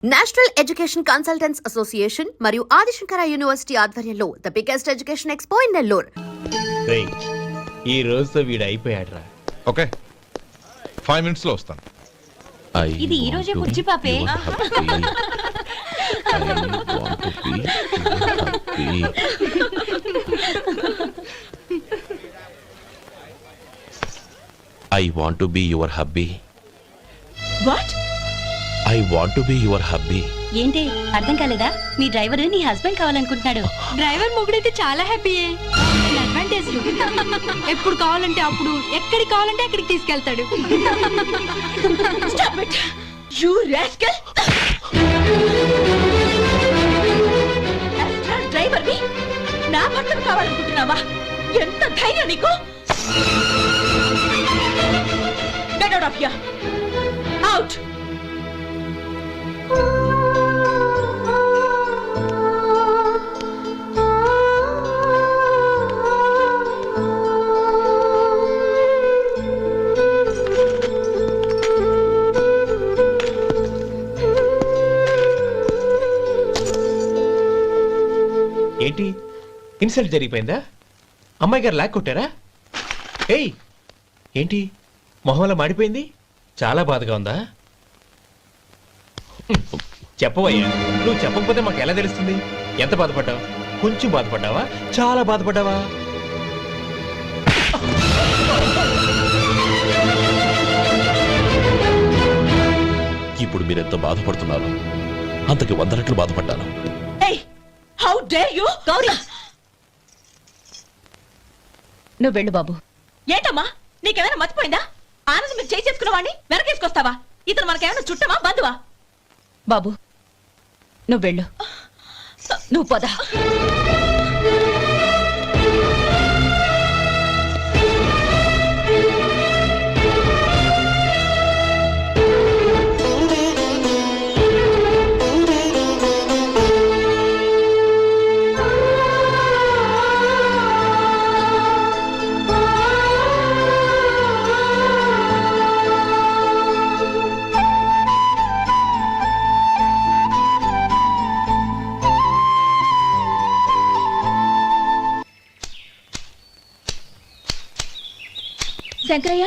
National education consultants association మరియు Adi Shankara university ఆధ్వర్యంలో the biggest education expo in Nellore. ఈ రోజుతో వీడు అయిపోయాడ్రా. ఓకే 5 minutes లో వస్తాను. ఇది ఈ రోజే బుజ్జి పాపే. I want to be your hubby. What? I want to be your hubby. ఏంటి అర్థం కాలేదా? మీ డ్రైవర్ నీ హస్బెండ్ కావాలనుకుంటున్నాడు. డ్రైవర్ మొగుడైతే చాలా హ్యాపీయే. అడ్వాంటేజ్ ఎప్పుడు కావాలంటే అప్పుడు, ఎక్కడికి కావాలంటే అక్కడికి తీసుకెళ్తాడు. Stop it. You rascal. Driver ని నా భర్తను కావాలనుకుంటున్నావా? ఎంత ధైర్యం నీకు? Get out of here. Out. ఏంటి ఇన్సల్ట్ జరిగిపోయిందా? అమ్మాయి గారు లాక్ కొట్టారా? ఏయ్ ఏంటి మొహంలో మాడిపోయింది? చాలా బాధగా ఉందా? చెప్పవయ్యా, నువ్వు చెప్పకపోతే మాకు ఎలా తెలుస్తుంది? ఎంత బాధపడ్డావు? కొంచెం బాధపడ్డావా? చాలా బాధపడ్డావా? ఇప్పుడు మీరెంత బాధపడుతున్నారు, అంతకి 100 రెట్లు బాధపడ్డాను. How dare you! గౌరీ, నువ్వు వెళ్ళు బాబు. ఏంటమ్మా, నీకేమైనా మర్చిపోయిందా? ఆనందం మీరు చేయి చేసుకున్నవాడిని వెనకేసుకొస్తావా? ఇతను మనకేమైనా చుట్టమా బంధువా? బాబు నువ్వు వెళ్ళు, నువ్వు పద. శంకరయ్య,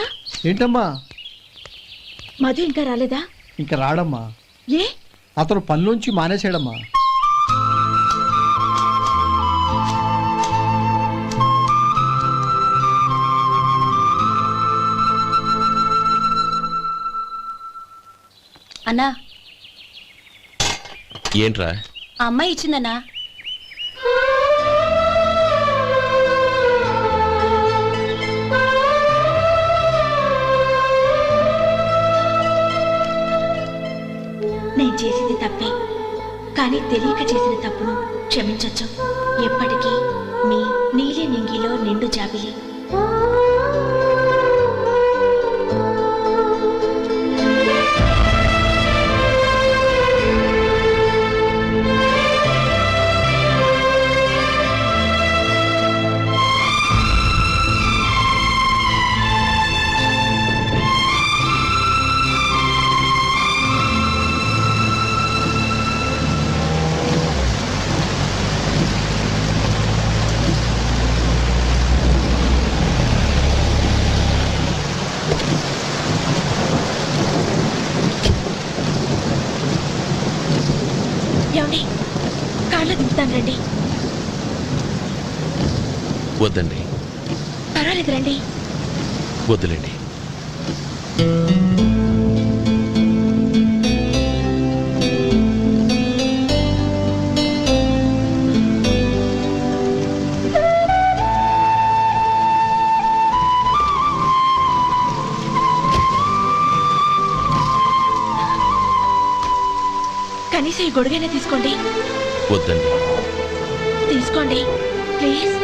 ఏంటమ్మా? మధు ఇంకా రాలేదా? ఇంకా రాడమ్మా. ఏ? అతను పనిలోంచి మానేసాడమ్మా. అన్నా, ఏంట్రా? ఆ అమ్మాయి ఇచ్చిందన్నా. నేను చేసింది తప్పే, కానీ తెలియక చేసిన తప్పును క్షమించొచ్చు. ఎప్పటికీ మీ నీలి నింగిలో నిండు జాబిలి. ఏమండి, కార్లో దింపుతాను రండి. వద్దండి. పర్వాలేదు రండి. వద్దులేండి. కనీసం ఈ గొడుగైనా తీసుకోండి. వద్దండి. తీసుకోండి ప్లీజ్.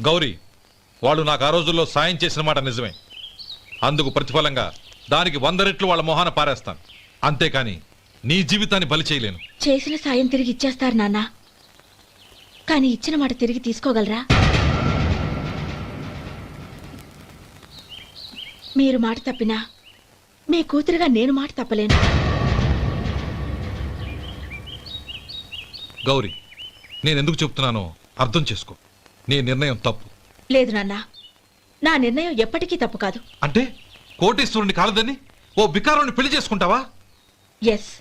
గౌరీ, వాళ్ళు నాకు ఆ రోజుల్లో సాయం చేసిన మాట నిజమే. అందుకు ప్రతిఫలంగా దానికి 100 రెట్లు వాళ్ళ మొహాన పారేస్తాను. అంతేకాని నీ జీవితాన్ని బలి చేయలేను. చేసిన సాయం తిరిగి ఇచ్చేస్తారు నాన్న, కానీ ఇచ్చిన మాట తిరిగి తీసుకోగలరా? మీరు మాట తప్పినా మీ కూతురుగా నేను మాట తప్పలేను. గౌరీ, నేనెందుకు చెప్తున్నానో అర్థం చేసుకో. నీ నిర్ణయం తప్పు. లేదు నాన్న, నా నిర్ణయం ఎప్పటికీ తప్పు కాదు. అంటే కోటేశ్వరుని కాలదని ఓ బికారుని పెళ్లి చేసుకుంటావా? ఎస్,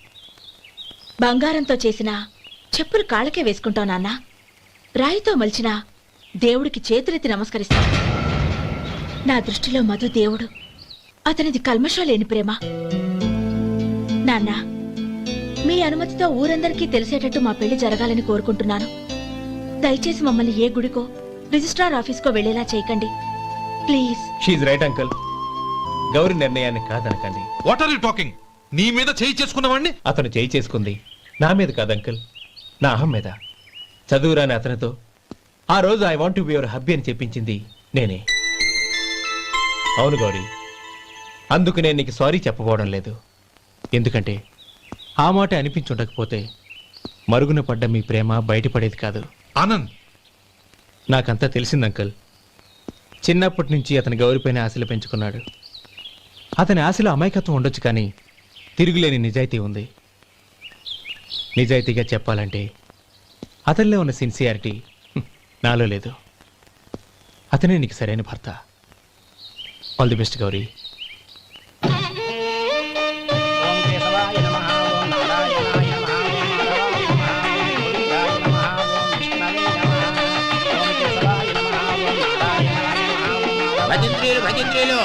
బంగారంతో చేసిన చెప్పులు కాళ్ళకే వేసుకుంటావు నాన్న. రాయితో మలిచిన దేవుడికి చేతులెత్తి నమస్కరిస్తా. నా దృష్టిలో మధు దేవుడు, అతనిది కల్మషం లేని ప్రేమ. నాన్న, మీ అనుమతితో ఊరందరికీ తెలిసేటట్టు మా పెళ్లి జరగాలని కోరుకుంటున్నాను. దయచేసి మమ్మల్ని ఏ గుడికో రిజిస్ట్రార్ ఆఫీస్కో వెళ్లేలా చేయకండి ప్లీజ్. షీఈ్ రైట్ అంకుల్. గౌరి నిర్ణయాన్ని కాదనకండి. What are you talking? నీ మీద చేయి చేసుకున్నవాడిని అతను చేయి చేసుకుంది నా మీద కాదు అంకుల్, నా అహం మీద. చదువురాని అతనితో ఆ రోజు I want to be your hubby అని చెప్పించింది నేనే. అవును గౌరీ, అందుకు నేను నీకు సారీ చెప్పబోవడం లేదు. ఎందుకంటే ఆ మాట అనిపించుండకపోతే మరుగున పడ్డ మీ ప్రేమ బయటపడేది కాదు. ఆనంద్, నాకంతా తెలిసింది అంకుల్. చిన్నప్పటి నుంచి అతని గౌరిపైన ఆశలు పెంచుకున్నాడు. అతని ఆశలో అమాయకత్వం ఉండొచ్చు, కానీ తిరుగులేని నిజాయితీ ఉంది. నిజాయితీగా చెప్పాలంటే అతనిలో ఉన్న సిన్సియారిటీ నాలో లేదు. అతనే నీకు సరైన భర్త. All the best Gauri. ఓం కేశవాయ నమః, ఓం నారాయణాయ నమః, ఓం మాధవాయ నమః, ఓం విష్ణవే నమః, ఓం కేశవాయ నమః, ఓం నారాయణాయ నమః, ఓం భజంత్రీలు భజంత్రీలు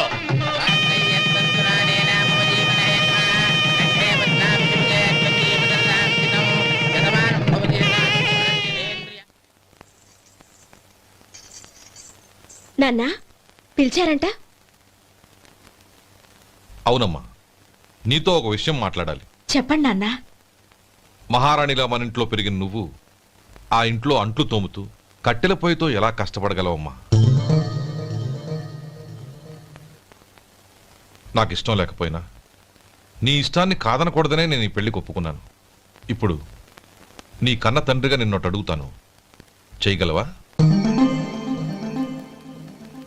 నాన్న, పిలిచారంట? అవునమ్మా, నీతో ఒక విషయం మాట్లాడాలి. చెప్పండి నాన్న. మహారాణిలా మన ఇంట్లో పెరిగిన నువ్వు ఆ ఇంట్లో అంట్లు తోముతూ కట్టెల పొయ్యితో ఎలా కష్టపడగలవమ్మా? నాకు ఇష్టం లేకపోయినా నీ ఇష్టాన్ని కాదనకూడదనే నేను ఈ పెళ్లికి ఒప్పుకున్నాను. ఇప్పుడు నీ కన్న తండ్రిగా నిన్నొకటి అడుగుతాను, చేయగలవా?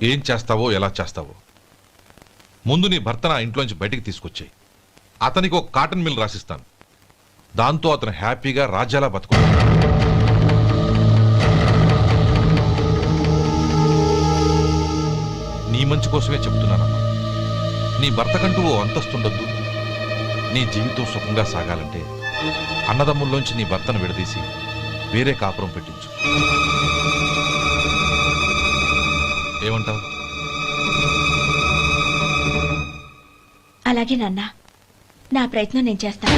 ఏం చేస్తావో ఎలా చేస్తావో ముందు నీ భర్త నా ఇంట్లోంచి బయటికి తీసుకొచ్చాయి. అతనికి ఒక కాటన్ మిల్ రాసిస్తాను. దాంతో అతను హ్యాపీగా రాజ్యాలా బతుకుతాడు. నీ మంచి కోసమే చెప్తున్నానమ్మా. నీ భర్తకంటూ ఓ అంతస్తుండొద్దు. నీ జీవితం సుఖంగా సాగాలంటే అన్నదమ్ముల్లోంచి నీ భర్తను విడదీసి వేరే కాపురం పెట్టించు. ఏమంటావు? అలాగే నాన్న, నా ప్రయత్నం నేను చేస్తాను.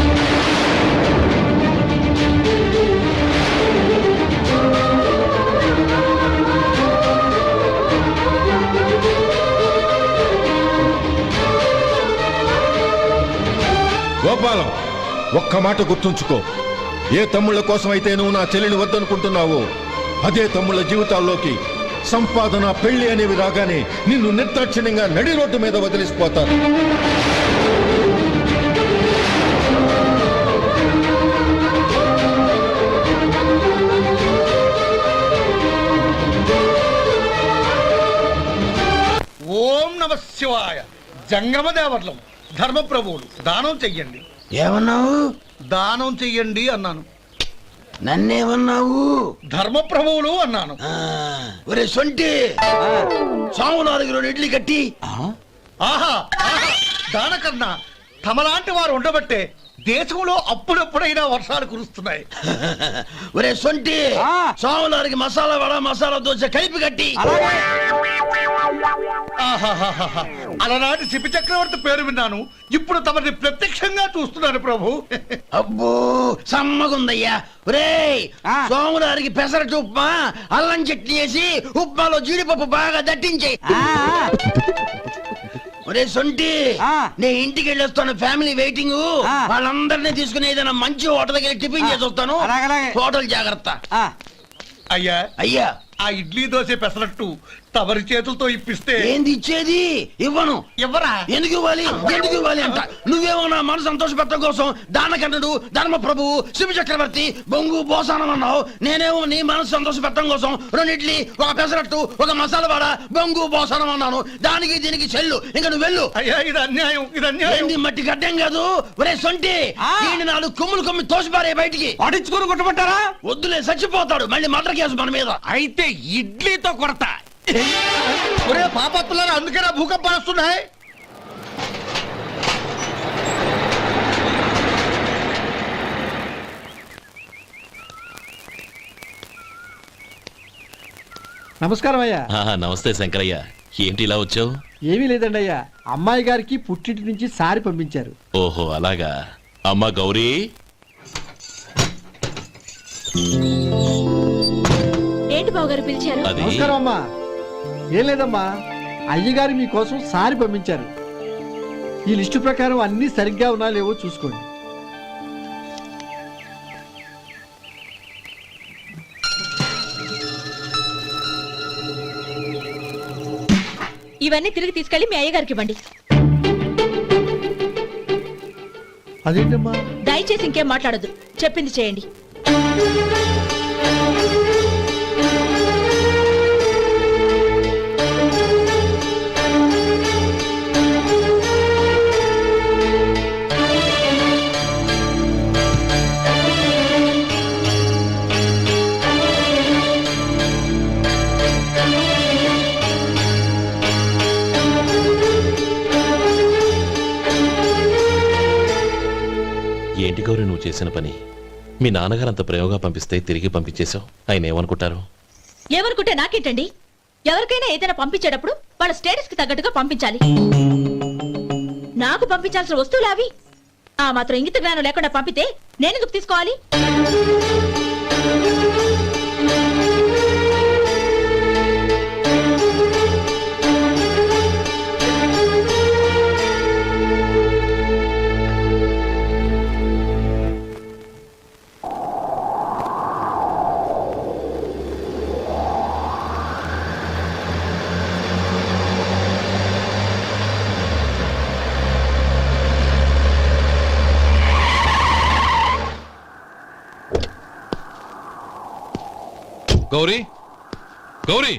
గోపాలం, ఒక్క మాట గుర్తుంచుకో. ఏ తమ్ముళ్ళ కోసం అయితే నువ్వు నా చెల్లిని వద్దనుకుంటున్నావో అదే తమ్ముళ్ళ జీవితాల్లోకి సంపాదన, పెళ్లి అనేవి రాగానే నిన్ను నిర్దాక్షిణ్యంగా నడి రోడ్డు మీద వదిలిసిపోతారు. ఓం నమ శివాయ. జంగమదేవర్లం, ధర్మప్రభువులు, దానం చెయ్యండి. ఏమన్నావు? దానం చెయ్యండి అన్నాను. నన్నేమన్నావు? ధర్మప్రభువులు అన్నాను. ఒరే సొంటి, సాము 4 రోజులు ఇడ్లీ కట్టి. ఆహా ఆహా, దానకన్నా తమలాంటి వారు ఉండబట్టే దేశంలో అప్పుడప్పుడైనా వర్షాలు కురుస్తున్నాయి. ఒరే సొంటి, సాములారికి మసాలా వడ, మసాలా దోశ కలిపి కట్టి. ఆహాహాహా, అలనాటి శిపి చక్రవర్తి పేరు విన్నాను, ఇప్పుడు తమని ప్రత్యక్షంగా చూస్తున్నాను ప్రభు. అబ్బో సమ్మగుందయ్యా. ఒరే సోములారికి పెసరట్టు ఉప్మా, అల్లం చట్నీ వేసి ఉప్మాలో జీడిపప్పు బాగా దట్టించే. ఒరే సొంటి, నే ఇంటికి వెళ్ళొస్తాను, ఫ్యామిలీ వెయిటింగ్. వాళ్ళందరినీ తీసుకుని ఏదైనా మంచి హోటల్ దగ్గర టిఫిన్ చేసి వస్తాను. హోటల్ జాగ్రత్త. అయ్యా అయ్యా, ఆ ఇడ్లీ దోశ పెసరట్టు తమరి చేతులతో ఇప్పిస్తే ఏంది ఇచ్చేది? ఇవ్వను. ఎవరా ఎందుకు ఇవ్వాలి? ఎందుకు ఇవ్వాలి అంట? నువ్వేమన్నా మన సంతోష పెట్టడం కోసం దానకంటుడు, ధర్మ ప్రభువు, శివ చక్రవర్తి, బొంగు బోసానం అన్నావు. నేనేమో నీ మనసు సంతోష పెట్టడం కోసం 2 ఇడ్లీ, ఒక పెసరట్టు, ఒక మసాలా వడ, బొంగు బోసానం అన్నాను. దానికి దీనికి చెల్లు. ఇంకా నువ్వు వెళ్ళు. అయ్యా ఇది అన్యాయం, ఇది అన్యాయం. ఏంది మట్టి గడ్డం కాదు? ఒరే సొంటి, ఈయన 4 కొమ్ములు తోసిపారే బయటికి. పడించుకొని కొట్టమంటారా? వద్దులే, చచ్చిపోతాడు. మళ్ళీ మర్డర్ కేసు మన మీద. అయితే ఇడ్లీతో కొడతా. ఒరే పాపత్తులారా, అందుకేనా భూకంపాలు వస్తున్నాయి? నమస్కారం అయ్యా. నమస్తే శంకరయ్య, ఏంటి ఇలా వచ్చావు? ఏమీ లేదండి అయ్యా, అమ్మాయి గారికి పుట్టింటి నుంచి సారి పంపించారు. ఓహో అలాగా. అమ్మా గౌరీ, ఏంటి బావగారు పిలిచారు? అది నమస్కారం అమ్మా. ఏం లేదమ్మా, అయ్యగారు మీకోసం సారి పంపించారు. ఈ లిస్టు ప్రకారం అన్ని సరిగ్గా ఉన్నా లేవో చూసుకోండి. ఇవన్నీ తిరిగి తీసుకెళ్లి మీ అయ్యగారికి ఇవ్వండి. అదేంటమ్మా? దయచేసి ఇంకేం మాట్లాడొద్దు, చెప్పింది చేయండి. ఏంటి గౌరీ నువ్వు చేసిన పని? మీ నాన్నగారు అంత ప్రేమగా పంపిస్తే తిరిగి పంపించేశావు. ఆయన ఏమనుకుంటారు? ఎవరుకుంటే నాకేంటండి? ఎవరికైనా ఏదైనా పంపించేటప్పుడు వాళ్ళ స్టేటస్ కి తగ్గట్టుగా పంపించాలి. నాకు పంపించాల్సిన వస్తువులు అవి. ఆ మాత్రం ఇంగిత జ్ఞానం లేకుండా పంపితే నేనెందుకు తీసుకోవాలి? గౌరీ, గౌరీ,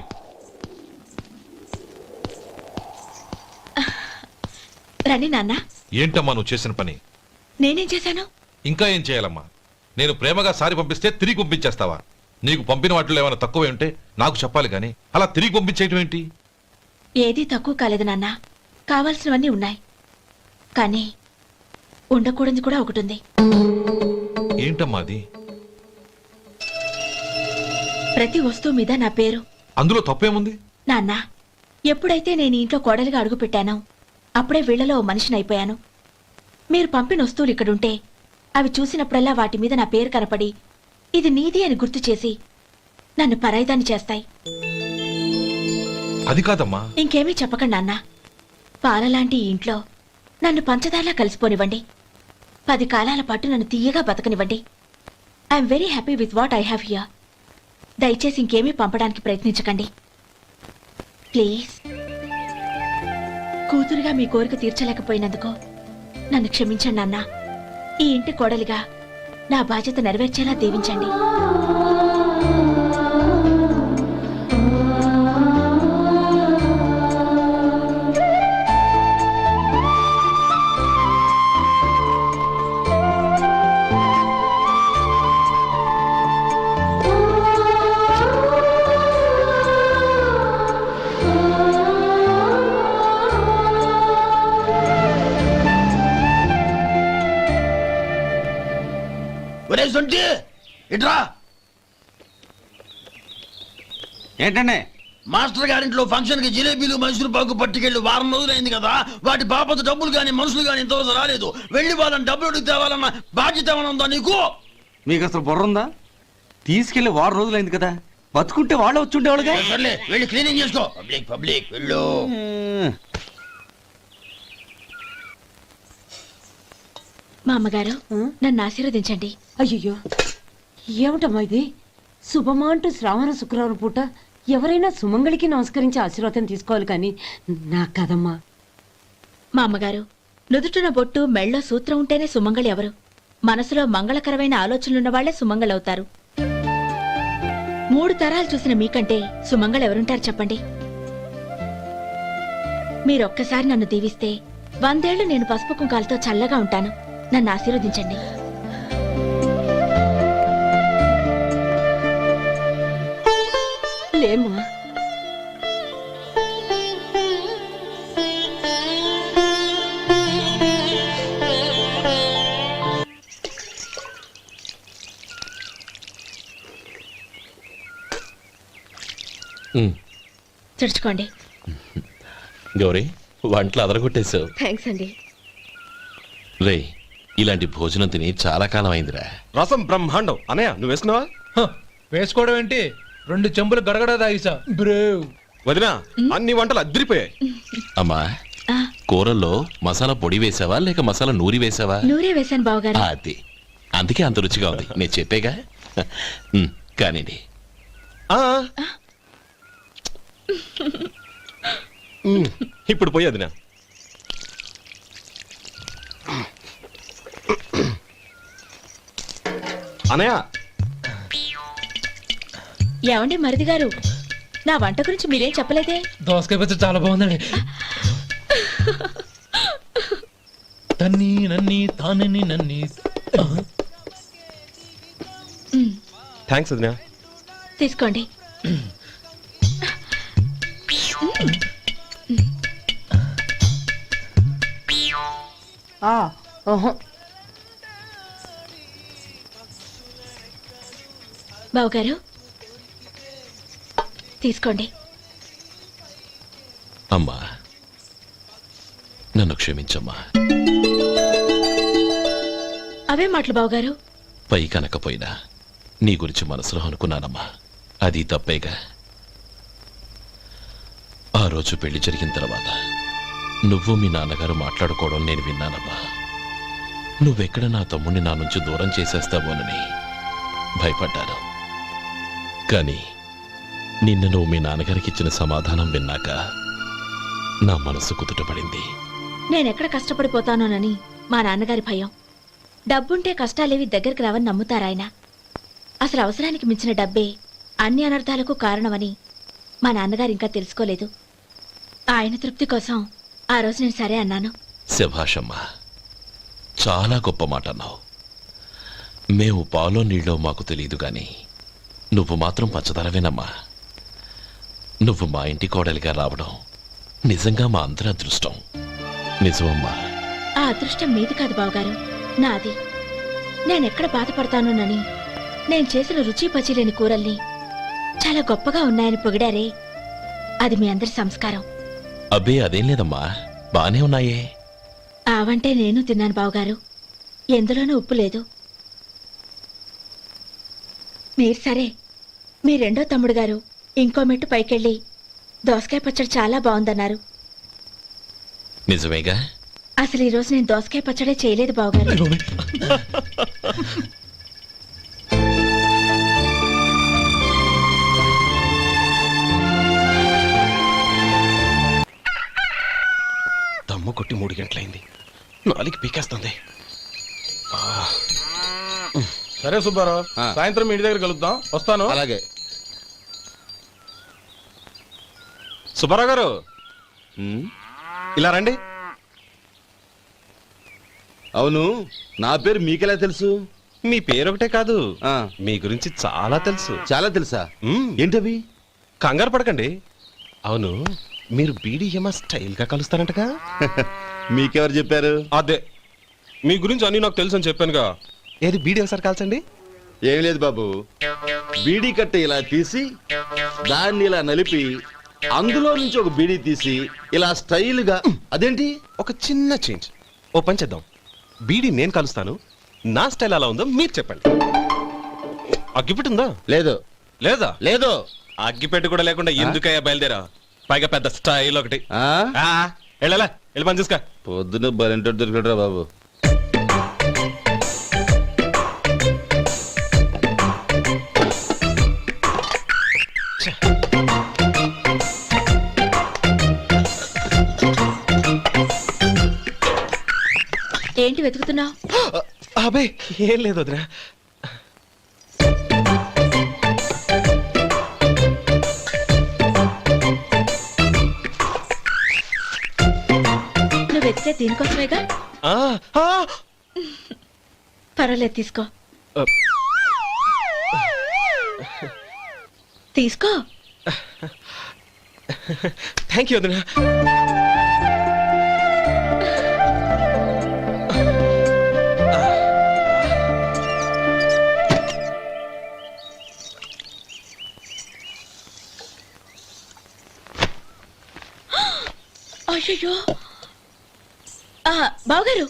రండి నాన్న. ఏంటమ్మా నువ్వు చేసిన పని? నేనేం చేశాను? ఇంకా ఏం చేయాలమ్మా? నేను ప్రేమగా సారి పంపిస్తే తిరిగి పంపించేస్తావా? నీకు పంపిన వాటిలో ఏమైనా తక్కువ ఉంటే నాకు చెప్పాలి కానీ అలా తిరిగి పంపించేయటం ఏంటి? ఏదీ తక్కువ కాలేదు నాన్న, కావాల్సినవన్నీ ఉన్నాయి. కానీ ఉండకూడదు కూడా ఒకటి ఉంది. ఏంటమ్మా అది? ప్రతి వస్తువు మీద నా పేరు. అందులో తప్పేముంది? నాన్న, ఎప్పుడైతే నేను ఇంట్లో కోడలిగా అడుగు పెట్టానో అప్పుడే వీళ్లలో ఓ మనిషిని అయిపోయాను. మీరు పంపిన వస్తువులు ఇక్కడుంటే అవి చూసినప్పుడల్లా వాటి మీద నా పేరు కనపడి ఇది నీది అని గుర్తు చేసి నన్ను పరాయిదాన్ని చేస్తాయి. అది కాదమ్మా. ఇంకేమీ చెప్పకండి నాన్న. పాలలాంటి ఈ ఇంట్లో నన్ను పంచదారలా కలిసిపోనివ్వండి. 10 కాలాల పాటు నన్ను తీయగా బతకనివ్వండి. I'm very happy with what I have here. దయచేసి ఇంకేమీ పంపడానికి ప్రయత్నించకండి ప్లీజ్. కూతురుగా మీ కోరిక తీర్చలేకపోయినందుకు నన్ను క్షమించండి నాన్న. ఈ ఇంటి కోడలిగా నా బాధ్యత నెరవేర్చేలా దీవించండి. ఒరే సొంటి, ఇట్రా. ఏంటండి? మాస్టర్ గారింట్లో ఫంక్షన్ కి జిలేబీలు, మైసూరు పాకు పట్టుకెళ్ళి 1 వారం రోజులైంది కదా. వాటి బాపత డబ్బులు కానీ మనుషులు కానీ ఇంతవరకు రాలేదు. వెళ్ళి వాళ్ళని డబ్బులు అడిగి తేవాలన్న బాధ్యత ఏమైనా ఉందా నీకు? మీకు అసలు బుర్ర ఉందా? తీసుకెళ్లి 1 వారం రోజులైంది కదా, బతుకుంటే వాళ్ళు వచ్చి ఉండేవాళ్ళుగా. సర్లే, వెళ్ళి క్లీనింగ్ చేసుకో. పబ్లిక్ వెళ్ళు. మా అమ్మగారు నన్ను ఆశీర్వదించండి. అయ్యో ఏమిటమ్మా ఇది? శుభమా అంటూ శ్రావణ శుక్రవారం పూట ఎవరైనా సుమంగళికి నమస్కరించి ఆశీర్వాదం తీసుకోవాలి కానీ నాకు కదమ్మా. మా అమ్మగారు, నుదుటిన బొట్టు మెళ్ళో సూత్రం ఉంటేనే సుమంగళి ఎవరు? మనసులో మంగళకరమైన ఆలోచనలున్న వాళ్లే సుమంగళవుతారు. 3 తరాలు చూసిన మీకంటే సుమంగళ ఎవరుంటారు చెప్పండి? మీరొక్కసారి నన్ను దీవిస్తే 100 ఏళ్లు నేను పసుపు కుంకాలతో చల్లగా ఉంటాను. నన్ను ఆశీర్వదించండి. లేమ్మా. తుడుచుకోండి. గౌరీ, వంటలు అదరగొట్టేశావు. థ్యాంక్స్ అండి. రే, ఇలాంటి భోజనం తిని చాలా కాలం అయిందిరా. రసం బ్రహ్మాండం. అనయ్య నువ్వు వేసుకున్నావా? వేసుకోవడం ఏంటి, 2 చెంబులు గడగడ తాగిసా బ్రేవ్. వదినా, అన్ని వంటలు అద్దరిపోయాయి. అమ్మా, కూరల్లో మసాలా పొడి వేసావా లేక మసాలా నూరి వేసావా? నూరే వేశాను బావగారు. అది అందుకే అంత రుచిగా ఉంది. నేను చెప్పేగా. కానివ్వండి. ఇప్పుడు పోయి వదినా. అనయ్య, ఏమండి మరిది గారు, నా వంట గురించి మీరేం చెప్పలేదే? దోసకాయ పచ్చడి చాలా బాగుందండి. తన్ని నన్ని తానని నన్ని. థ్యాంక్స్ వదినా. తీసుకోండి. బావగారు, తీసుకోండి. అమ్మా, నన్ను క్షమించమ్మా. అవే మాటలు బావగారు. పై కనకపోయినా నీ గురించి మనసులో అనుకున్నానమ్మా. అది తప్పేగా. ఆ రోజు పెళ్లి జరిగిన తర్వాత నువ్వు మీ నాన్నగారు మాట్లాడుకోవడం నేను విన్నానమ్మా. నువ్వెక్కడ నా తమ్ముడిని నా నుంచి దూరం చేసేస్తావోనని భయపడ్డాను. కానీ నిన్న నువ్వు మీ నాన్నగారికి ఇచ్చిన సమాధానం విన్నాక నా మనసు కుదుటపడింది. నేనెక్కడ కష్టపడిపోతానోనని మా నాన్నగారి భయం. డబ్బుంటే కష్టాలేవి దగ్గరికి రావని నమ్ముతారాయన. అసలు అవసరానికి మించిన డబ్బే అన్ని అనర్థాలకు కారణమని మా నాన్నగారు ఇంకా తెలుసుకోలేదు. ఆయన తృప్తి కోసం ఆ రోజు నేను సరే అన్నాను. శభాషమ్మా, చాలా గొప్ప మాట అన్నావు. మేము పాలో నీళ్ళో మాకు తెలియదు గాని నువ్వు మాత్రం పచ్చదరవేనమ్మా. నువ్వు మా ఇంటి కోడలిగా రావడం నిజంగా మా అందరి అదృష్టం. నిజమమ్మా. ఆ అదృష్టం మీది కాదు బావగారు, నాది. నేనెక్కడ బాధపడతానోనని నేను చేసిన రుచి పచిలేని కూరల్ని చాలా గొప్పగా ఉన్నాయని పొగిడారే, అది మీ అందరి సంస్కారం. అబ్బే అదేం లేదమ్మా, బానే ఉన్నాయే. ఆవంటే నేను తిన్నాను బావగారు, ఎందులోనూ ఉప్పు లేదు. మీరు సరే, మీ రెండో తమ్ముడు గారు ఇంకో మెట్టు పైకెళ్ళి దోసకాయ పచ్చడి చాలా బాగుందన్నారు. నిజమేగా? అసలు ఈ రోజు నేను దోసకాయ పచ్చడే చేయలేదు బావగారు. దమ్ము కొట్టి 3 గంటలైంది. 4కి పీకేస్తుంది. సరే సుబ్బారావు, సాయంత్రం ఇంటి దగ్గర కలుద్దాం. వస్తాను. అలాగే. సుబ్బారావు గారు, ఇలా రండి. అవును, నా పేరు మీకెలా తెలుసు? మీ పేరు ఒకటే కాదు, మీ గురించి చాలా తెలుసు. చాలా తెలుసా? ఏంటవి? కంగారు పడకండి. అవును, మీరు బీడీఎంఆ స్టైల్ గా కలుస్తారంటగా? మీకెవరు చెప్పారు? అదే, మీ గురించి అన్ని నాకు తెలుసు అని చెప్పానుగా. ఏది బీడీ ఒకసారి కాల్చండి. ఏం లేదు బాబు, బీడీ కట్ట ఇలా తీసి దాన్ని ఇలా నలిపి అందులో నుంచి ఒక బీడీ తీసి ఇలా స్టైల్ గా. అదేంటి? ఒక చిన్న చేంజ్. ఓ పని చేద్దాం, బీడీ నేను కలుస్తాను, నా స్టైల్ అలా ఉందో మీరు చెప్పండి. అగ్గిపెట్టుందా? లేదు. లేదా? లేదు. అగ్గిపెట్టు కూడా లేకుండా ఎందుకయ్యా బయలుదేరా? పైగా పెద్ద స్టైల్ ఒకటి. వెళ్ళాలా, వెళ్ళి పని చూసుకో. పొద్దున బలింటో దొరికడరా బాబు. ఛే. ఏంటి వెతుకుతున్నావు? అబే ఏం లేదు వదినా. నువ్వు వెతికే దీనికోసమేగా. ఆ, ఆ, పర్వాలేదు, తీసుకో. ఆ. తీసుకో. థ్యాంక్ యూ వదినా. అయ్యో, బావగారు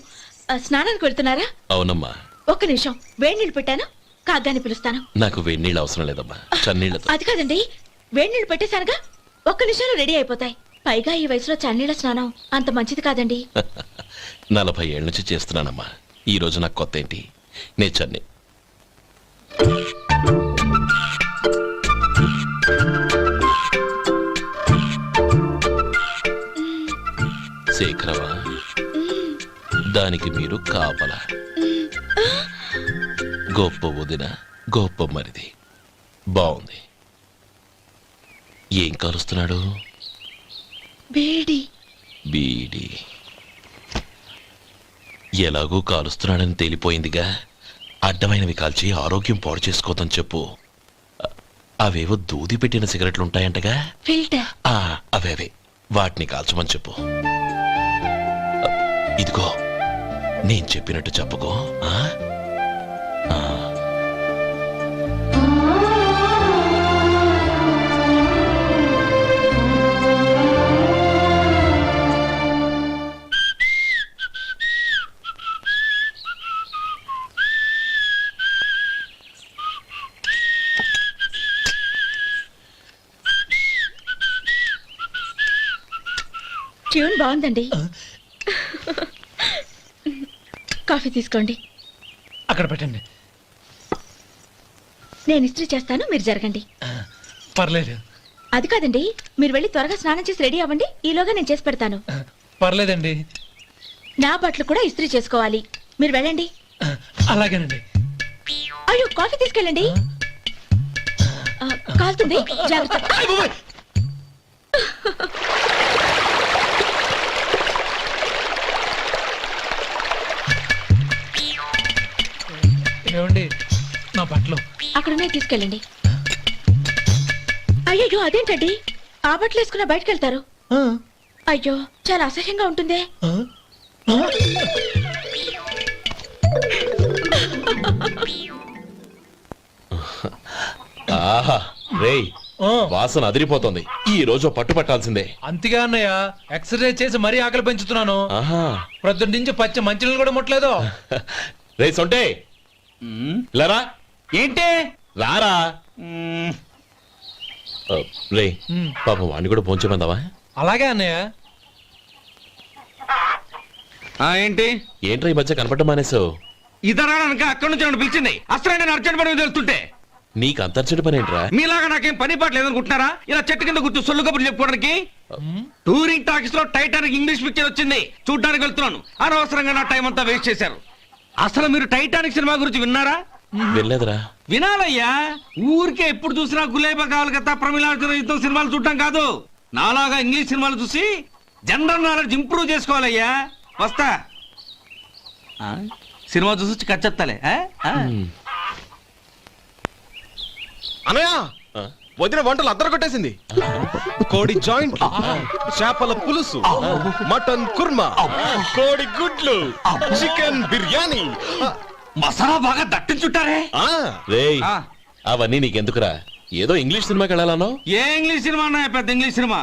స్నానానికి వెళ్తున్నారా? అవునమ్మా. ఒక్క నిమిషం, వేడి నీళ్ళు పెట్టాను, కాగ్గాని పిలుస్తాను. నాకు వేడి నీళ్ళు అవసరం లేదమ్మా, చన్నీళ్ళతో. అది కాదండి, వేడి నీళ్ళు పెట్టేశానుగా, ఒక్క నిమిషంలో రెడీ అయిపోతాయి. పైగా ఈ వయసులో చన్నీళ్ళ స్నానం అంత మంచిది కాదండి. 40 ఏళ్ళ నుంచి చేస్తున్నానమ్మా. ఈ రోజు నాకు కొత్త ఏంటి? నే చన్ని. శేఖరవా, దానికి మీరు కాపల. గొప్ప వదిన, గొప్ప మరిది. బాగుంది. ఏం కలుస్తున్నాడు? బీడి. బీడి ఎలాగూ కాలుస్తున్నాడని తేలిపోయిందిగా. అడ్డమైనవి కాల్చి ఆరోగ్యం పాడు చేసుకోదని చెప్పు. అవేవో దూది పెట్టిన సిగరెట్లు ఉంటాయంటగా. ఫిల్టర్. అవే వాటిని కాల్చమని చెప్పు. ఇదిగో, నేను చెప్పినట్టు చెప్పుకో. ట్యూన్ బాగుందండి. కాఫీ తీసుకోండి. అక్కడ పెట్టండి. నేను ఇస్త్రీ చేస్తాను, మీరు జరగండి. పర్లేదు. అది కాదండి, మీరు వెళ్ళి త్వరగా స్నానం చేసి రెడీ అవ్వండి, ఈలోగా నేను చేసి పెడతాను. పర్లేదండి. నా బట్టలు కూడా ఇస్త్రీ చేసుకోవాలి, మీరు వెళ్ళండి. అలాగేనండి. అయ్యో, కాఫీ తీసుకెళ్ళండి. కాలుతుంది, జాగ్రత్త. ఏమండి, నా బట్టలు అక్కడనే తీసుకెళ్ళండి. అయ్యో, అదేంటండి, ఆ బట్టలు వేసుకున్న బయటకు వెళ్తారు? అయ్యో, చాలా అసహ్యంగా ఉంటుందే. ఆహా రేయ్, వాసన అదిరిపోతుంది. ఈ రోజు పట్టు పట్టాల్సిందే. అంతగా అన్నయ్య, ఎక్సర్సైజ్ చేసి మరీ ఆకలి పెంచుతున్నాను. ప్రొద్దున నుంచి పచ్చి మంచినీళ్ళు కూడా ముట్టలేదు. రే సొంటే, లేరా. ఏంటి? రారా. రే, పాపం వాడిని కూడా పోంచమందావా? అలాగే అన్నయ్య. ఏంటి? ఏంట్రా ఈ మధ్య కనపడడం మానేసావు? ఇద్దరు అక్కడి నుంచి నన్ను పిలిచింది. అసలు నేను అర్జెంట్ పని తెలుస్తుంటే నీకు అంతర్చడి పని ఏంట్రా? మీలాగా నాకేం పని పాట లేదనుకుంటున్నారా? ఇలా చెట్టు కింద కూర్చో సొల్లు కబుర్లు చెప్పుకోవడానికి. టూరింగ్ టాకీస్ లో టైటానిక్ ఇంగ్లీష్ పిక్చర్ వచ్చింది, చూడ్డానికి వెళ్తున్నాను. అనవసరంగా నా టైం అంతా వేస్ట్ చేశారు. అసలు మీరు టైటానిక్ సినిమా గురించి విన్నారా? వెళ్ళలేదురా. వినాలయ్యా. ఊరికే ఎప్పుడు చూసినా గులేబా కావాలి కదా, ప్రమిళార్జున యుద్ధం సినిమాలు చూడటం కాదు. నాలాగా ఇంగ్లీష్ సినిమాలు చూసి జనరల్ నాలెడ్జ్ ఇంప్రూవ్ చేసుకోవాలయ్యా. వస్తా. సినిమా చూసి కచ్చెత్తాలే. అనయా, వదిన వంటలు అద్దరు కొట్టేసింది. కోడి జాయింట్, చేపల పులుసు, మటన్ కుర్మా, కోడి గుడ్లు, చికెన్ బిర్యానీ, మసాలా బాగా దట్టించుంటారే. రేయ్, అవన్నీ నీకెందుకురా? ఏదో ఇంగ్లీష్ సినిమాకి వెళ్ళాలనో. ఏ ఇంగ్లీష్ సినిమా అన్నా? పెద్ద ఇంగ్లీష్ సినిమా.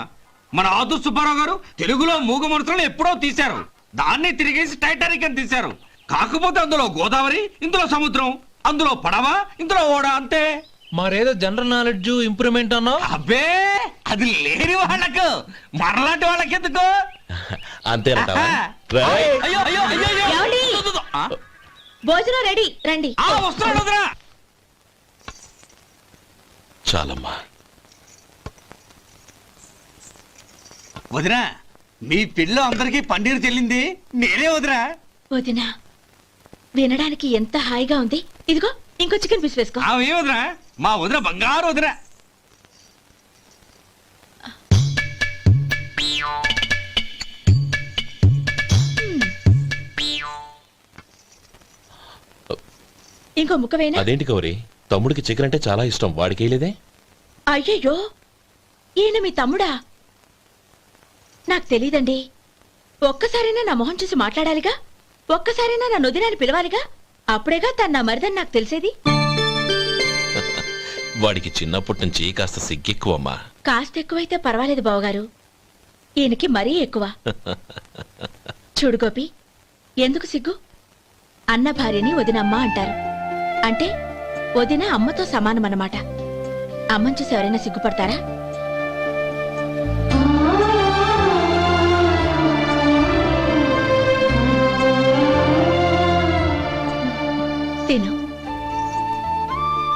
మన ఆదు సుబ్బారావు గారు తెలుగులో మూగ మనుషులను ఎప్పుడో తీశారు. దాన్ని తిరిగేసి టైటానిక్ అని తీశారు. కాకపోతే అందులో గోదావరి, ఇందులో సముద్రం, అందులో పడవ, ఇందులో ఓడ, అంతే. మరేదో జనరల్ నాలెడ్జ్ ఇంప్రూవ్మెంట్ అన్నా? అబ్బే, అది లేని వాళ్ళకు, మరలాంటి వాళ్ళకి ఎందుకు? అంతేనంటావా? అయ్యో అయ్యో అయ్యో అయ్యో. ఏమండి? భోజనం రెడీ, రండి. వస్తున్నాడు వదరా. చాలమ్మా. వదినా, మీ పిల్ల అందరికి పన్నీరు చెల్లింది నేనే వదినా. వదినా, వినడానికి ఎంత హాయిగా ఉంది. ఇదిగో ఇంకో చికెన్ పీస్ వేసుకో. ఏ వదినా, మా వదిన బంగారు వదిన. ఇంకో ముక్క వేయనా? అదేంటి గౌరీ, తమ్ముడికి చికెన్ అంటే చాలా ఇష్టం, వాడికి వేయలేదే? అయ్యయ్యో, ఈయన మీ తమ్ముడా? నాకు తెలీదండి. ఒక్కసారైనా నా మొహం చూసి మాట్లాడాలిగా, ఒక్కసారైనా నా నొదినాన్ని పిలవాలిగా, అప్పుడేగా తన నా మరిదని నాకు తెలిసేది. వాడికి చిన్నప్పటి నుంచి కాస్త సిగ్గెక్కువమ్మా. కాస్త ఎక్కువైతే పర్వాలేదు బావగారు, ఈయనకి మరీ ఎక్కువ. చూడు గోపి, ఎందుకు సిగ్గు? అన్న భార్యని వదినమ్మ అంటారు. అంటే వదిన అమ్మతో సమానమన్నమాట. అమ్మని చూసి ఎవరైనా సిగ్గుపడతారా? తిను.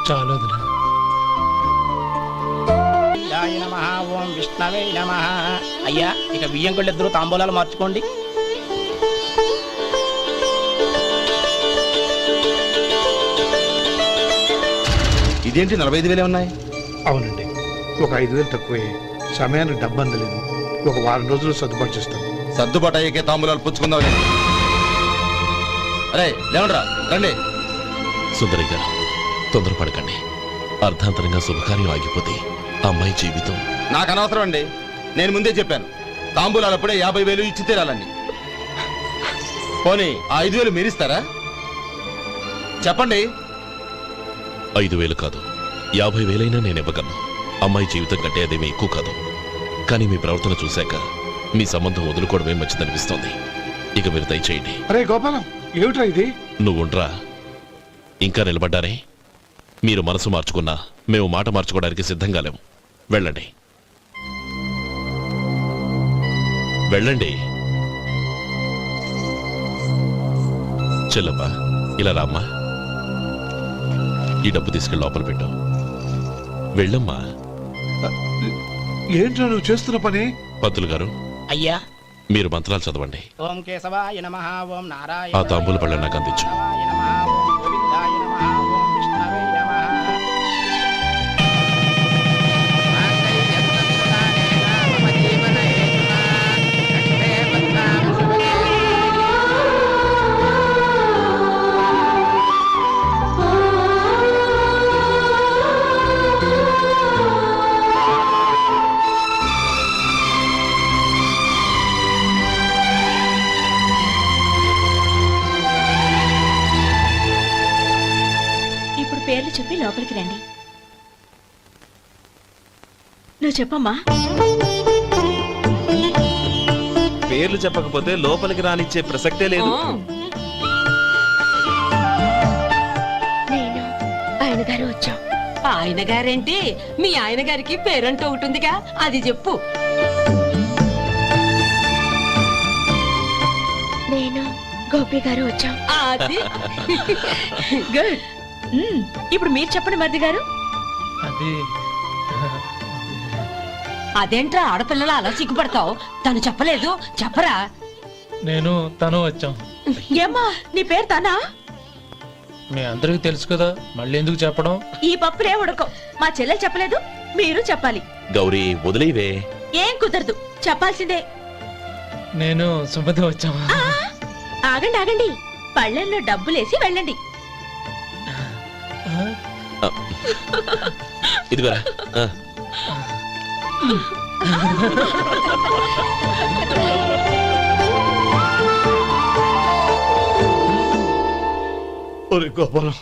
చాలు వదినా. శివాయ నమః, ఓం విష్ణవే నమః. అయ్యా, ఇక బియ్యం కొళ్ళు ఇద్దరు తాంబూలాలు మార్చుకోండి. ఇదేంటి 45,000 ఉన్నాయి? అవునండి, ఒక 5,000 తక్కువే. సమయానికి డబ్బు అందలేదు. ఒక వారం రోజులు సర్దుబాటు చేస్తాను. సర్దుబాటు అయ్యకే తాంబూలాలు పుచ్చుకుందాం. అరే లేవండ్రా, రండి. సుందరి గారు, తొందరపడకండి. అర్ధాంతరంగా శుభకార్యం ఆగిపోతే అమ్మాయి జీవితం. నాకు అనవసరం అండి, నేను ముందే చెప్పాను. తాంబూలాలు అప్పుడే 50,000 ఇచ్చి తీరాలండి. పోనీ ఆ 5,000 మీరిస్తారా? చెప్పండి. 5,000 కాదు, 50,000 నేను ఇవ్వగలను. అమ్మాయి జీవితం కంటే అదేమీ ఎక్కువ కాదు. కానీ మీ ప్రవర్తన చూశాక మీ సంబంధం వదులుకోవడమే మంచిదనిపిస్తోంది. ఇక మీరు దయచేయండి. అరే గోపాలం, ఏమిట్రా ఇది? నువ్వుండ్రా, ఇంకా నిలబడ్డారే. మీరు మనసు మార్చుకున్నా మేము మాట మార్చుకోవడానికి సిద్ధంగా లేము. వెళ్ళండి, వెళ్ళండి. చెల్లప్ప, ఇలా రామ్మా. ఈ డబ్బు తీసుకెళ్ళి లోపల పెట్టు. వెళ్ళమ్మా. ఏంట్రా నువ్వు చేస్తున్న పని? పంతులు గారు, అయ్యా, మీరు మంత్రాలు చదవండి. ఓం కేశవాయ నమః, ఓం నారాయణ. ఆ తాంబూల పళ్ళ నాకు అందించు. ఓం గోవిందాయ నమః, ఓం విష్ణవే నమః. ఇప్పుడు పేర్లు చెప్పి లోపలికి రండి. నువ్వు చెప్పమ్మా. పేర్లు చెప్పకపోతే లోపలికి రానిచ్చే ప్రసక్తే లేదు. నేను ఆయన గారు వచ్చాం. ఆయన గారేంటి, మీ ఆయన గారికి పేరంటూ ఒకటి ఉందిగా, అది చెప్పు. నేను గోపి గారు వచ్చాం. అది గుడ్. ఇప్పుడు మీరు చెప్పండి మరిది గారు. అది అదేంట్రా ఆడపిల్లలు అలా సిగ్గుపడతావు? తను చెప్పలేదు, చెప్పరా? నేను తను వచ్చాం. ఏమ్మా, నీ పేరు తానా? మీ అందరికీ తెలుసు కదా, మళ్ళీ ఎందుకు చెప్పడం? ఈ పప్పులే ఉడకం. మా చెల్లెలు చెప్పలేదు, మీరు చెప్పాలి. గౌరీ, వదిలేవే. ఏం కుదరదు, చెప్పాల్సిందే. నేను సుమతి వచ్చామా? ఆ, ఆగండి ఆగండి, పళ్ళెంలో డబ్బులేసి వెళ్ళండి. ఇదిగోరా. ఒరే గోపాలం,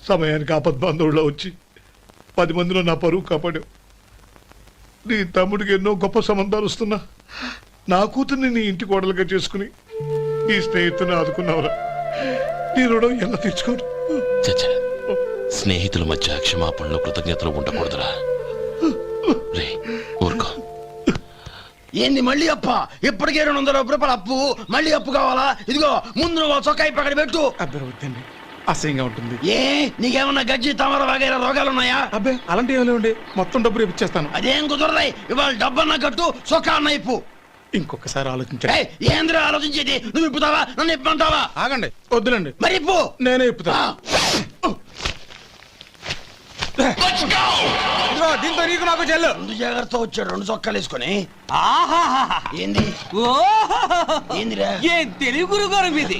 సమయానికి ఆపద్బాంధవుల్లో వచ్చి 10 మందిలో నా పరువు కాపాడావు. నీ తమ్ముడికి ఎన్నో గొప్ప సంబంధాలు వస్తున్నా నా కూతుర్ని నీ ఇంటి కోడలుగా చేసుకుని నీ స్నేహితుని ఆదుకున్నావురా. నీ రుణం ఎలా తీర్చుకోరు? చచ్చా, స్నేహితుల మధ్య క్షమాపణలు కృతజ్ఞతలు ఉండకూడదురా. రే ఊరుకో. ఏంది మళ్ళీ అప్ప? ఇప్పటికే 200 రూపాయలు అప్పు, మళ్ళీ అప్పు కావాలా? ఇదిగో ముందు నువ్వు చొక్కాయి పక్కన పెట్టు. అబ్బే వద్దండి, అసహ్యంగా ఉంటుంది. ఏ నీకేమన్నా గజ్జి తమర వగైరా రోగాలున్నాయా? అబ్బే అలాంటి ఏమి లేవండి, మొత్తం డబ్బు రేపు ఇచ్చేస్తాను. అదేం కుదరదాయి. ఇవాళ డబ్బన్నా కట్టు, చొక్కా అన్న ఇప్పు. ఇంకొకసారి ఆలోచించండి. ఏయ్, ఏంద్రా ఆలోచించేది? నువ్వు ఇప్పుతావా నన్ను ఇప్పమంటావా? ఆగండి, వద్దులండి, మరి ఇప్పు. నేనే ఇప్పుతా. దీంతో నీకు నాకు చెల్లు. ముందు జాగ్రత్త వచ్చాడు 2 చొక్కాలు వేసుకొని. ఏంది ఏందిరా? ఏం తెలుగు గురుగారు మీది?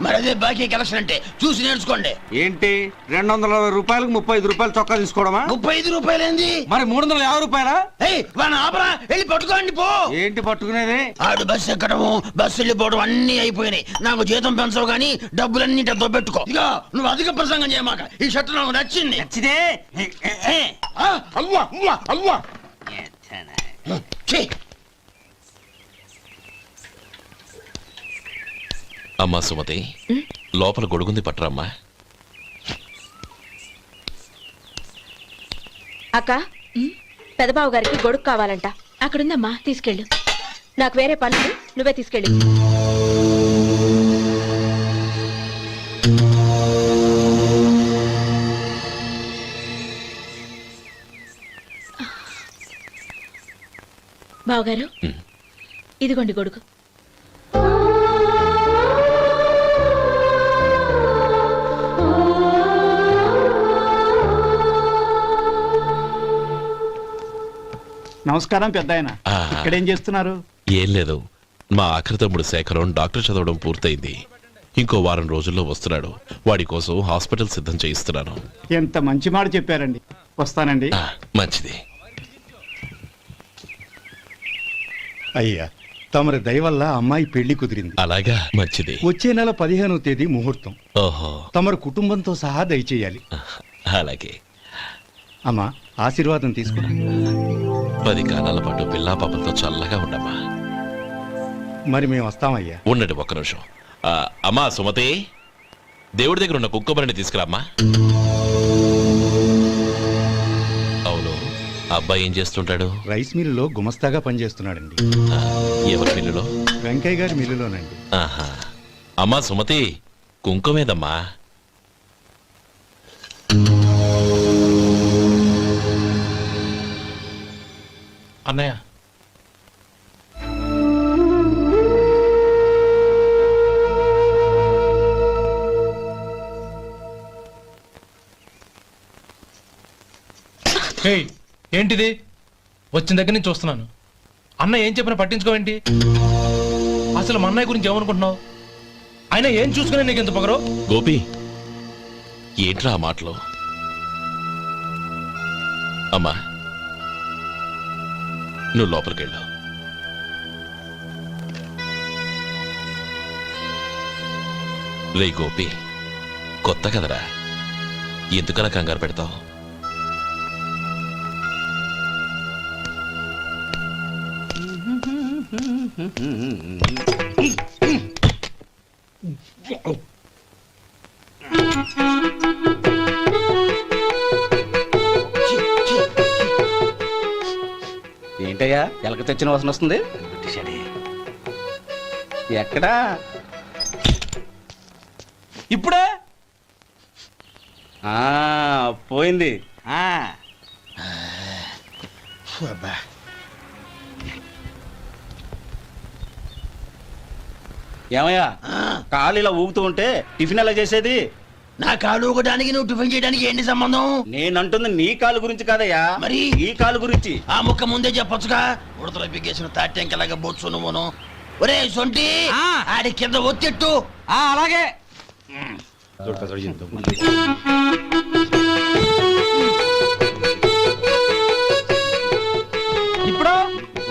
మరి అదే బాకీ కలెక్షన్ అంటే చూసి నేర్చుకోండి. ఏంటి 220 రూపాయలకు 35 రూపాయలు చొక్కా తీసుకోవడమా? 35 రూపాయలు ఏంది? మరి 350 రూపాయలా? ఏయ్, వాడిని ఆపరా, వెళ్ళి పట్టుకోండి పో. ఏంటి పట్టుకునేది? ఆడు బస్సు ఎక్కడము బస్సు వెళ్ళిపోవడం అన్ని అయిపోయినాయి. నాకు జీతం పెంచవు కానీ డబ్బులన్నీ దొబ్బెట్టుకో. ఇక నువ్వు అధిక ప్రసంగం చేయమాక. ఈ షర్ట్ నాకు నచ్చింది. నచ్చితే అవ్వా అవ్వా అవ్వా. ఛీ. అమ్మా సుమతి, లోపల గొడుగుంది పట్టరమ్మా. అక్క పెదబాబు గారికి గొడుగు కావాలంట. అక్కడుందమ్మా, తీసుకెళ్ళు. నాకు వేరే పనులు, నువ్వే తీసుకెళ్ళి. బావగారు, ఇదిగోండి గొడుగు. నమస్కారం పెద్దాయన. ఆ. ఇక్కడేం చేస్తున్నారు? ఏం లేదు, మా ఆఖరి తమ్ముడు శేఖరం డాక్టర్ చదవడం పూర్తయింది. ఇంకో వారం రోజుల్లో వస్తున్నాడు. వాడి కోసం హాస్పిటల్ సిద్ధం చేయిస్తున్నాను. ఎంత మంచి మాట చెప్పారండి. వస్తానండి. మంచిది. అయ్యా, తమరి దయ వల్ల అమ్మాయి పెళ్లి కుదిరింది. అలాగా, మంచిది. వచ్చే నెల 15వ తేదీ ముహూర్తం. ఓహో, తమరు కుటుంబంతో సహా దయచేయాలి. అలాగే. అమ్మా, ఆశీర్వాదం తీసుకురా. 10 కాలాల పాటు పిల్లా పాపలతో చల్లగా ఉండమ్మా. మరి మేము వస్తామయ్యా. ఉండండి ఒక్క నిమిషం. అమ్మా సుమతి, దేవుడి దగ్గర ఉన్న కుక్కమరిని తీసుకురామ్మా. అవును, అబ్బాయి ఏం చేస్తుంటాడు? రైస్ మిల్లులో గుమస్తాగా పనిచేస్తున్నాడండి. ఎవరి మిల్లులో? వెంకయ్య గారి మిల్లులోనండి. ఆహా. అమ్మా సుమతి, కుంకుమేదమ్మా? అన్నయ్య, ఏయ్, ఏంటిది? వచ్చిన దగ్గర నుంచి చూస్తున్నాను. అన్న ఏం చెప్పినా పట్టించుకోవేంటి? అసలు మా అన్నయ్య గురించి ఏమనుకుంటున్నావు? ఆయన ఏం చూసుకునే నీకు ఎంత పొగరు? గోపి, ఏంట్రా ఆ మాటలు? అమ్మా, నువ్వు లోపలికెళ్ళు. రే గోపి, కొత్త కదరా, ఎందుకలా కంగారు పెడతావు? ఏంటయ్యా ఎలక తెచ్చిన వాసన వస్తుంది? ఎక్కడా? ఇప్పుడే పోయింది. ఏమయ్యా, కాలు ఇలా ఊగుతూ ఉంటే టిఫిన్ ఎలా చేసేది? నా కాలు ఊగడానికి నువ్వు టిఫిన్ చేయడానికి ఏంటి సంబంధం? నేనంటుంది నీ కాలు గురించి కాదయ్యా, మరి ఈ కాలు గురించి. ఆ ముక్క ముందే చెప్పొచ్చుగా. ఉడతలో బిగ్గేసిన తాటెంకలాగా బొచ్చు నువ్వును. ఒరే సొంటి, ఆడి కింద ఒత్తిట్టు. అలాగే. ఇప్పుడు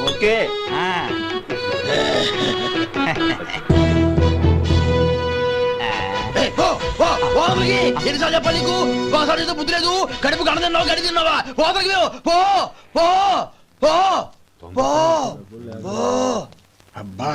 ఓకే. ఎన్నిసార్లు చెప్పాలి నీకు? ఒకసారి బుద్ధి లేదు. కడుపు గడ తిన్నావు, గడి తిన్నావా? పోతలకి పో పో పో పో పో. అబ్బా